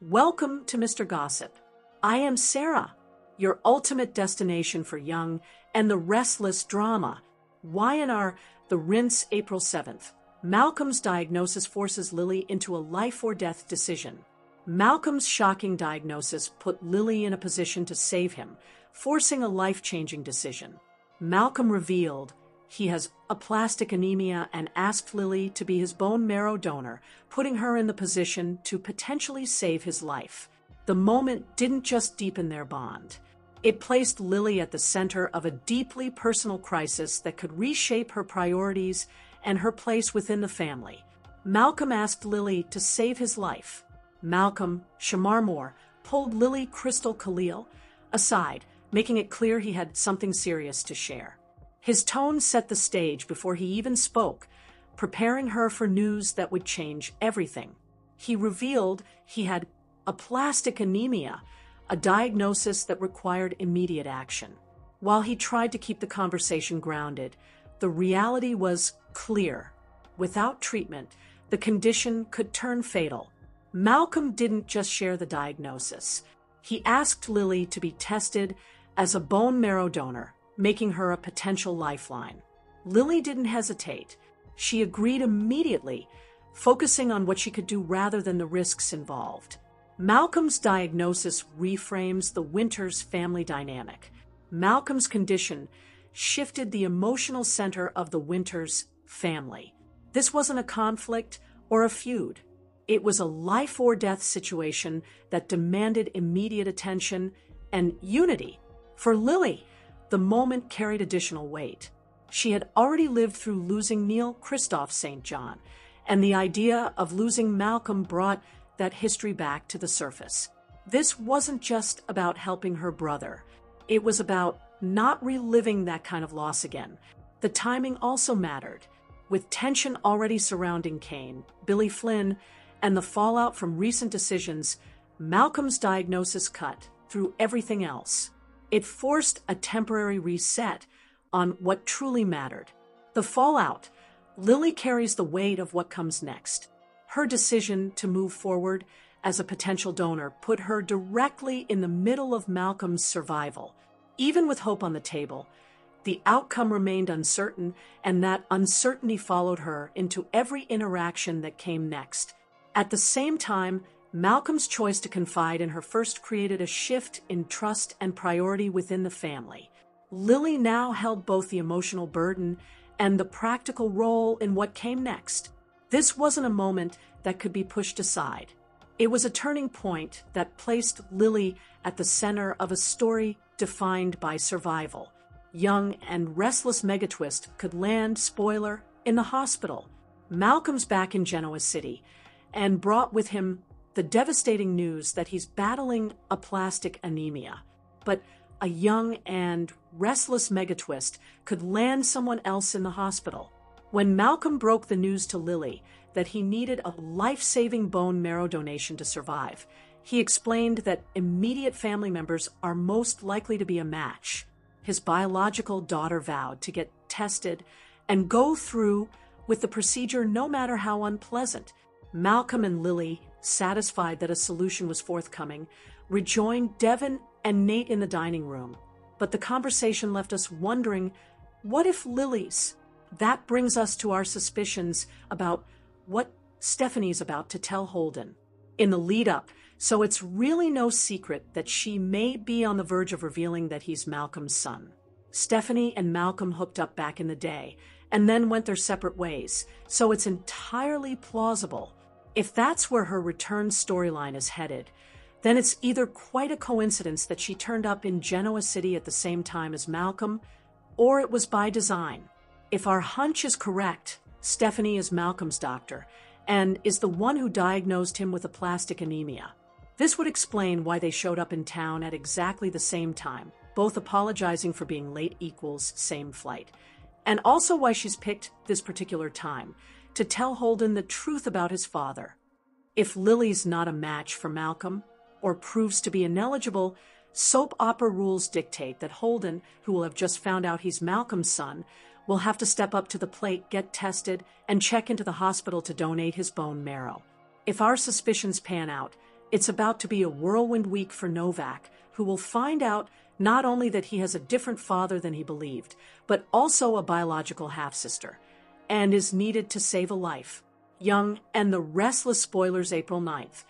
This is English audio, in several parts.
Welcome to Mr. Gossip. I am Sarah, your ultimate destination for young and the restless drama. Y&R The Rinse, April 7th. Malcolm's diagnosis forces Lily into a life-or-death decision. Malcolm's shocking diagnosis put Lily in a position to save him, forcing a life-changing decision. Malcolm revealed he has aplastic anemia and asked Lily to be his bone marrow donor, putting her in the position to potentially save his life. The moment didn't just deepen their bond. It placed Lily at the center of a deeply personal crisis that could reshape her priorities and her place within the family. Malcolm asked Lily to save his life. Malcolm, Shamar Moore, pulled Lily Crystal Khalil aside, making it clear he had something serious to share. His tone set the stage before he even spoke, preparing her for news that would change everything. He revealed he had aplastic anemia, a diagnosis that required immediate action. While he tried to keep the conversation grounded, the reality was clear. Without treatment, the condition could turn fatal. Malcolm didn't just share the diagnosis. He asked Lily to be tested as a bone marrow donor, making her a potential lifeline. Lily didn't hesitate. She agreed immediately, focusing on what she could do rather than the risks involved. Malcolm's diagnosis reframes the Winters family dynamic. Malcolm's condition shifted the emotional center of the Winters family. This wasn't a conflict or a feud. It was a life-or-death situation that demanded immediate attention and unity. For Lily, the moment carried additional weight. She had already lived through losing Neil Christoph St. John, and the idea of losing Malcolm brought that history back to the surface. This wasn't just about helping her brother. It was about not reliving that kind of loss again. The timing also mattered. With tension already surrounding Kane, Billy Flynn, and the fallout from recent decisions, Malcolm's diagnosis cut through everything else. It forced a temporary reset on what truly mattered. The fallout. Lily carries the weight of what comes next. Her decision to move forward as a potential donor put her directly in the middle of Malcolm's survival. Even with hope on the table, the outcome remained uncertain, and that uncertainty followed her into every interaction that came next. At the same time, Malcolm's choice to confide in her first created a shift in trust and priority within the family. Lily now held both the emotional burden and the practical role in what came next. This wasn't a moment that could be pushed aside. It was a turning point that placed Lily at the center of a story defined by survival. Young and restless megatwist could land, spoiler, in the hospital. Malcolm's back in Genoa City, and brought with him the devastating news that he's battling aplastic anemia. But a young and restless megatwist could land someone else in the hospital. When Malcolm broke the news to Lily that he needed a life-saving bone marrow donation to survive, he explained that immediate family members are most likely to be a match. His biological daughter vowed to get tested and go through with the procedure no matter how unpleasant. Malcolm and Lily, satisfied that a solution was forthcoming, rejoined Devin and Nate in the dining room. But the conversation left us wondering, what if Lily's? That brings us to our suspicions about what Stephanie's about to tell Holden. In the lead-up, so it's really no secret that she may be on the verge of revealing that he's Malcolm's son. Stephanie and Malcolm hooked up back in the day, and then went their separate ways, so it's entirely plausible. If that's where her return storyline is headed, then it's either quite a coincidence that she turned up in Genoa City at the same time as Malcolm, or it was by design. If our hunch is correct, Stephanie is Malcolm's doctor, and is the one who diagnosed him with aplastic anemia. This would explain why they showed up in town at exactly the same time, both apologizing for being late equals same flight, and also why she's picked this particular time to tell Holden the truth about his father. If Lily's not a match for Malcolm, or proves to be ineligible, soap opera rules dictate that Holden, who will have just found out he's Malcolm's son, will have to step up to the plate, get tested, and check into the hospital to donate his bone marrow. If our suspicions pan out, It's about to be a whirlwind week for Novak, who will find out not only that he has a different father than he believed, but also a biological half-sister, and is needed to save a life. Young and the Restless spoilers April 9th.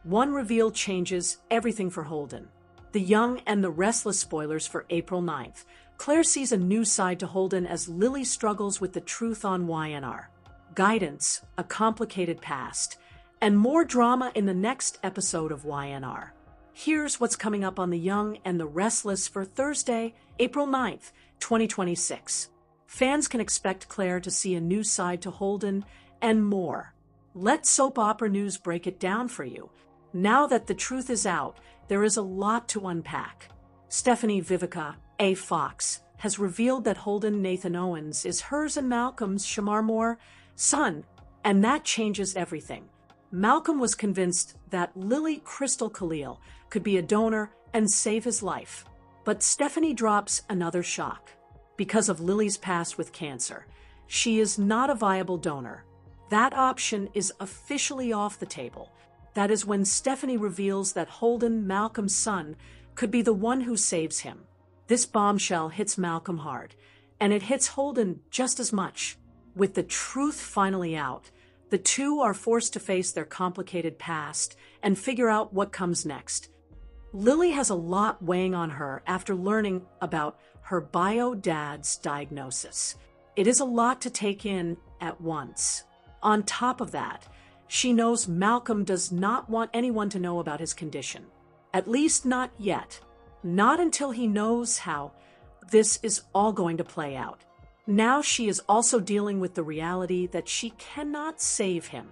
One reveal changes everything for Holden. The Young and the Restless spoilers for April 9th. Claire sees a new side to Holden as Lily struggles with the truth on YNR. Guidance, a complicated past, and more drama in the next episode of YNR. Here's what's coming up on The Young and the Restless for Thursday, April 9th, 2026. Fans can expect Claire to see a new side to Holden and more. Let soap opera news break it down for you. Now that the truth is out, there is a lot to unpack. Stephanie Vivica A. Fox has revealed that Holden Nathan Owens is hers and Malcolm's Shamar Moore son, and that changes everything. Malcolm was convinced that Lily Crystal Khalil could be a donor and save his life. But Stephanie drops another shock. Because of Lily's past with cancer, she is not a viable donor. That option is officially off the table. That is when Stephanie reveals that Holden, Malcolm's son, could be the one who saves him. This bombshell hits Malcolm hard, and it hits Holden just as much. With the truth finally out, the two are forced to face their complicated past and figure out what comes next. Lily has a lot weighing on her after learning about her bio dad's diagnosis. It is a lot to take in at once. On top of that, she knows Malcolm does not want anyone to know about his condition. At least not yet. Not until he knows how this is all going to play out. Now she is also dealing with the reality that she cannot save him.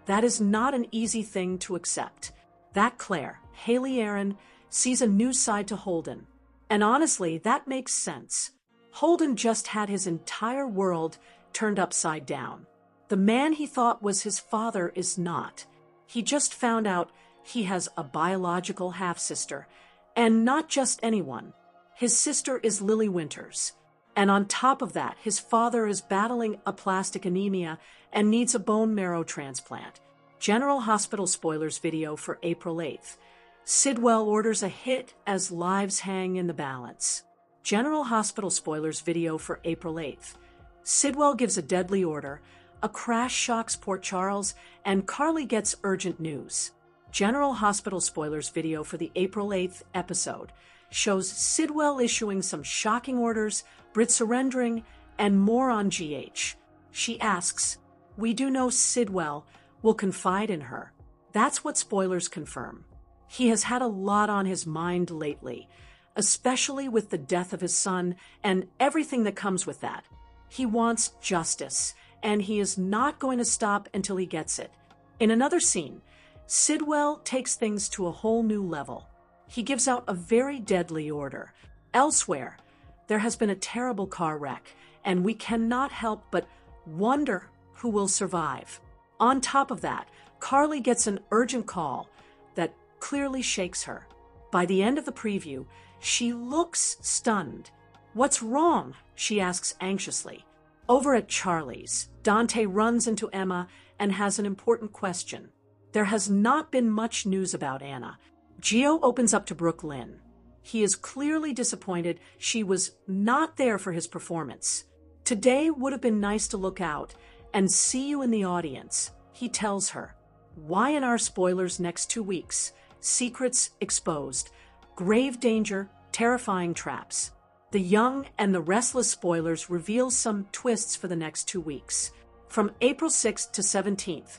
That is not an easy thing to accept. That Claire, Haley Aaron, sees a new side to Holden. And honestly, that makes sense. Holden just had his entire world turned upside down. The man he thought was his father is not. He just found out he has a biological half-sister, and not just anyone. His sister is Lily Winters. And on top of that, his father is battling aplastic anemia and needs a bone marrow transplant. General Hospital spoilers video for April 8th. Sidwell orders a hit as lives hang in the balance. General Hospital spoilers video for April 8th. Sidwell gives a deadly order, a crash shocks Port Charles, and Carly gets urgent news. General Hospital spoilers video for the April 8th episode shows Sidwell issuing some shocking orders, Brit surrendering, and more on GH. She asks, "We do know Sidwell will confide in her." That's what spoilers confirm. He has had a lot on his mind lately, especially with the death of his son and everything that comes with that. He wants justice, and he is not going to stop until he gets it. In another scene, Sidwell takes things to a whole new level. He gives out a very deadly order. Elsewhere, there has been a terrible car wreck, and we cannot help but wonder who will survive. On top of that, Carly gets an urgent call that clearly shakes her. By the end of the preview, she looks stunned. "What's wrong?" she asks anxiously. Over at Charlie's, Dante runs into Emma and has an important question. There has not been much news about Anna. Gio opens up to Brooke Lynn. He is clearly disappointed she was not there for his performance. "Today would have been nice to look out and see you in the audience," he tells her. YNR spoilers next 2 weeks. Secrets exposed. Grave danger, terrifying traps. The Young and the Restless spoilers reveal some twists for the next 2 weeks. From April 6th to 17th,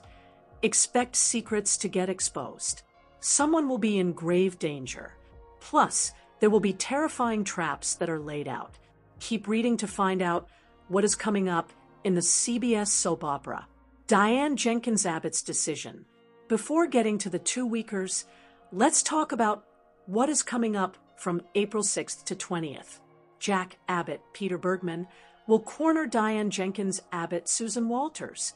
expect secrets to get exposed. Someone will be in grave danger. Plus, there will be terrifying traps that are laid out. Keep reading to find out what is coming up in the CBS soap opera. Diane Jenkins Abbott's decision. Before getting to the 2-weekers, let's talk about what is coming up from April 6th to 20th. Jack Abbott, Peter Bergman, will corner Diane Jenkins Abbott, Susan Walters.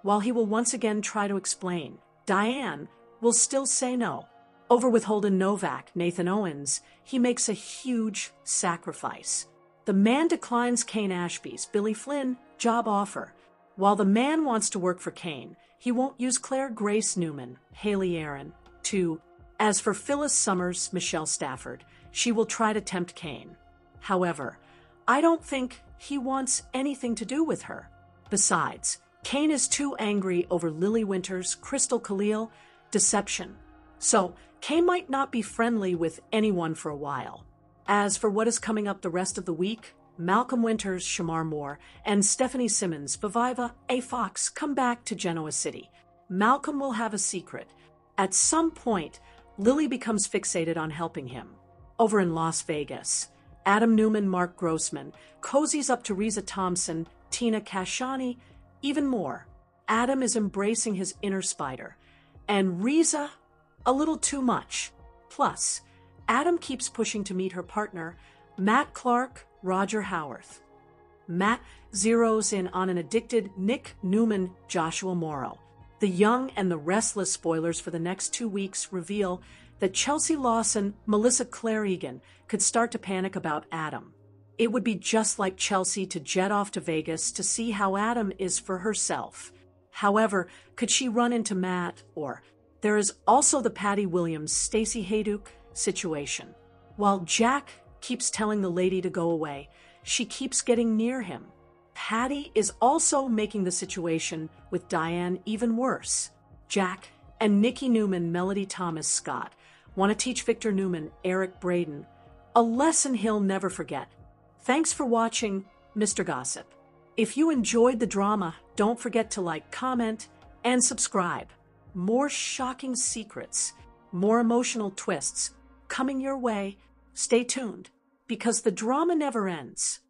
While he will once again try to explain, Diane will still say no. Over with Holden Novak, Nathan Owens, he makes a huge sacrifice. The man declines Kane Ashby's, Billy Flynn, job offer. While the man wants to work for Kane, he won't use Claire Grace Newman, Haley Aaron, to As for Phyllis Summers, Michelle Stafford, she will try to tempt Kane. However, I don't think he wants anything to do with her. Besides, Kane is too angry over Lily Winter's Crystal Khalil deception. So, Kane might not be friendly with anyone for a while. As for what is coming up the rest of the week, Malcolm Winters, Shamar Moore, and Stephanie Simmons, Viviva A. Fox come back to Genoa City. Malcolm will have a secret. At some point, Lily becomes fixated on helping him. Over in Las Vegas, Adam Newman, Mark Grossman, cozies up to Reza Thompson, Tina Kashani, even more. Adam is embracing his inner spider, and Reza, a little too much. Plus, Adam keeps pushing to meet her partner, Matt Clark, Roger Howarth. Matt zeroes in on an addicted Nick Newman, Joshua Morrow. The Young and the Restless spoilers for the next 2 weeks reveal that Chelsea Lawson, Melissa Claire Egan, could start to panic about Adam. It would be just like Chelsea to jet off to Vegas to see how Adam is for herself. However, could she run into Matt? Or there is also the Patty Williams, Stacey Hayduk situation. While Jack keeps telling the lady to go away, she keeps getting near him. Patty is also making the situation with Diane even worse. Jack and Nikki Newman, Melody Thomas Scott, want to teach Victor Newman, Eric Braden, a lesson he'll never forget. Thanks for watching, Mr. Gossip. If you enjoyed the drama, don't forget to like, comment, and subscribe. More shocking secrets, more emotional twists coming your way. Stay tuned, because the drama never ends.